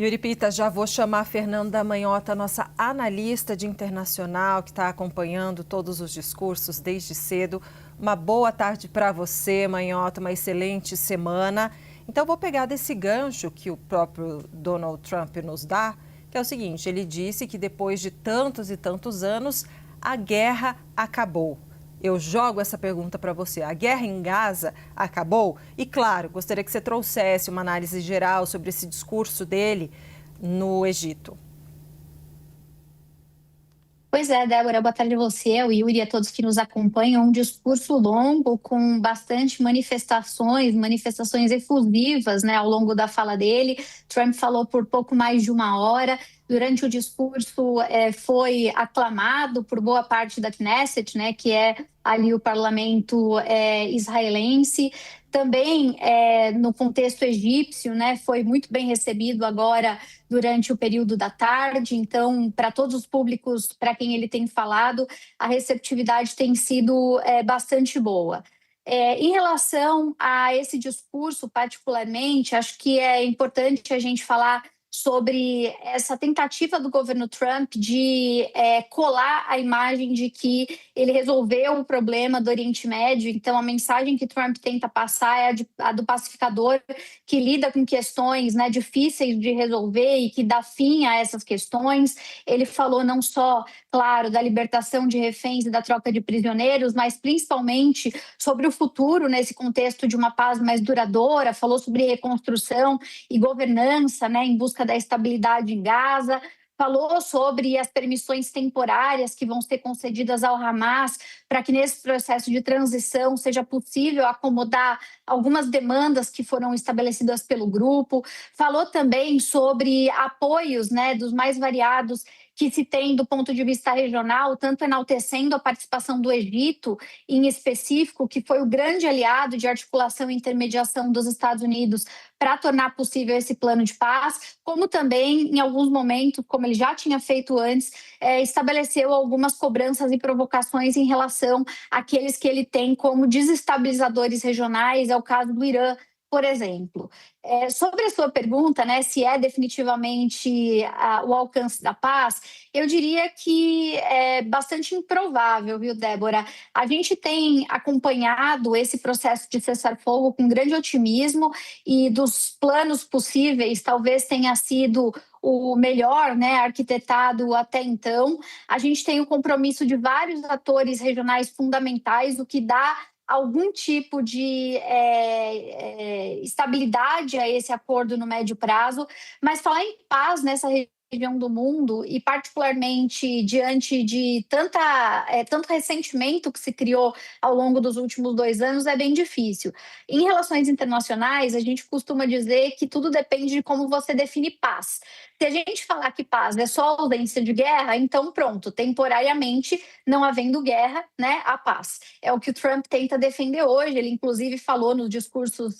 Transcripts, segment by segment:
Yuri Pita, já vou chamar a Fernanda Manhota, nossa analista de internacional, que está acompanhando todos os discursos desde cedo. Uma boa tarde para você, Manhota, uma excelente semana. Então, vou pegar desse gancho que o próprio Donald Trump nos dá, que é o seguinte: ele disse que depois de tantos e tantos anos, a guerra acabou. Eu jogo essa pergunta para você. A guerra em Gaza acabou? E, claro, gostaria que você trouxesse uma análise geral sobre esse discurso dele no Egito. Pois é, Débora, boa tarde a você, ao Yuri e a todos que nos acompanham. Um discurso longo com bastante manifestações efusivas, né, ao longo da fala dele. Trump falou por pouco mais de uma hora. Durante o discurso, foi aclamado por boa parte da Knesset, né, que é ali o parlamento israelense. Também, no contexto egípcio, né, foi muito bem recebido agora durante o período da tarde. Então, para todos os públicos para quem ele tem falado, a receptividade tem sido bastante boa. Em relação a esse discurso, particularmente, acho que é importante a gente falar sobre essa tentativa do governo Trump de colar a imagem de que ele resolveu o problema do Oriente Médio. Então, a mensagem que Trump tenta passar é a do pacificador, que lida com questões, né, difíceis de resolver e que dá fim a essas questões. Ele falou não só, claro, da libertação de reféns e da troca de prisioneiros, mas principalmente sobre o futuro nesse contexto de uma paz mais duradoura. Falou sobre reconstrução e governança, né, em busca da estabilidade em Gaza. Falou sobre as permissões temporárias que vão ser concedidas ao Hamas para que nesse processo de transição seja possível acomodar algumas demandas que foram estabelecidas pelo grupo. Falou também sobre apoios, né, dos mais variados que se tem do ponto de vista regional, tanto enaltecendo a participação do Egito, em específico, que foi o grande aliado de articulação e intermediação dos Estados Unidos para tornar possível esse plano de paz, como também, em alguns momentos, como ele já tinha feito antes, estabeleceu algumas cobranças e provocações em relação àqueles que ele tem como desestabilizadores regionais, é o caso do Irã, por exemplo. Sobre a sua pergunta, né, se é definitivamente o alcance da paz, eu diria que é bastante improvável, viu, Débora? A gente tem acompanhado esse processo de cessar-fogo com grande otimismo e dos planos possíveis, talvez tenha sido o melhor, né, arquitetado até então. A gente tem o compromisso de vários atores regionais fundamentais, o que dá algum tipo de estabilidade a esse acordo no médio prazo, mas falar em paz nessa região do mundo e particularmente diante de tanto ressentimento que se criou ao longo dos últimos 2 anos é bem difícil. Em relações internacionais, a gente costuma dizer que tudo depende de como você define paz. Se a gente falar que paz é só ausência de guerra, então pronto, temporariamente, não havendo guerra, né, a paz. É o que o Trump tenta defender hoje. Ele, inclusive, falou nos discursos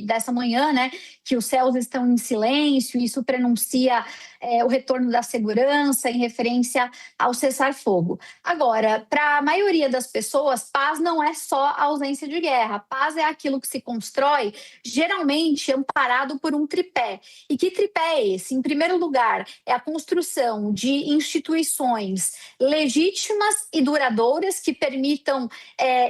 dessa manhã, né, que os céus estão em silêncio, isso prenuncia o retorno da segurança em referência ao cessar-fogo. Agora, para a maioria das pessoas, paz não é só a ausência de guerra. Paz é aquilo que se constrói, geralmente amparado por um tripé. E que tripé é esse? Em primeiro lugar, é a construção de instituições legítimas e duradouras que permitam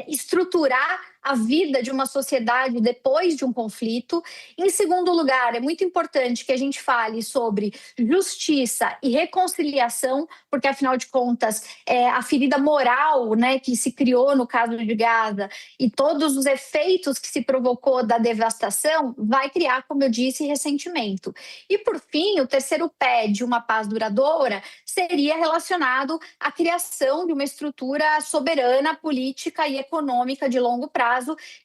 estruturar a vida de uma sociedade depois de um conflito. Em segundo lugar, é muito importante que a gente fale sobre justiça e reconciliação, porque, afinal de contas, a ferida moral, né, que se criou no caso de Gaza e todos os efeitos que se provocou da devastação vai criar, como eu disse, ressentimento. E, por fim, o terceiro pé de uma paz duradoura seria relacionado à criação de uma estrutura soberana, política e econômica de longo prazo,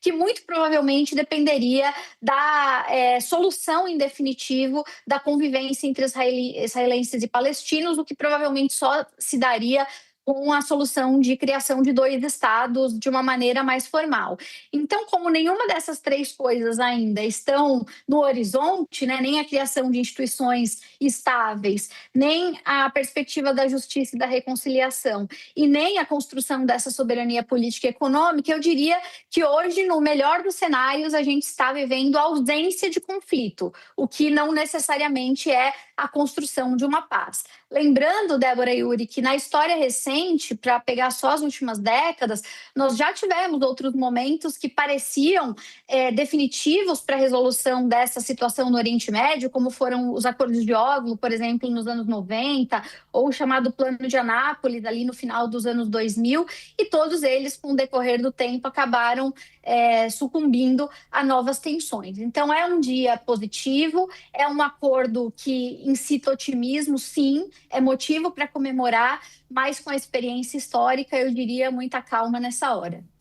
que muito provavelmente dependeria da solução, em definitivo, da convivência entre israelenses e palestinos, o que provavelmente só se daria com a solução de criação de 2 estados de uma maneira mais formal. Então, como nenhuma dessas 3 coisas ainda estão no horizonte, né, nem a criação de instituições estáveis, nem a perspectiva da justiça e da reconciliação, e nem a construção dessa soberania política e econômica, eu diria que hoje, no melhor dos cenários, a gente está vivendo a ausência de conflito, o que não necessariamente é a construção de uma paz. Lembrando, Débora e Yuri, que na história recente, para pegar só as últimas décadas, nós já tivemos outros momentos que pareciam definitivos para a resolução dessa situação no Oriente Médio, como foram os acordos de Oslo, por exemplo, nos anos 90, ou o chamado Plano de Anápolis, ali no final dos anos 2000, e todos eles, com o decorrer do tempo, acabaram sucumbindo a novas tensões. Então, é um dia positivo, é um acordo que incita otimismo, sim, é motivo para comemorar, mas com a experiência histórica, eu diria, muita calma nessa hora.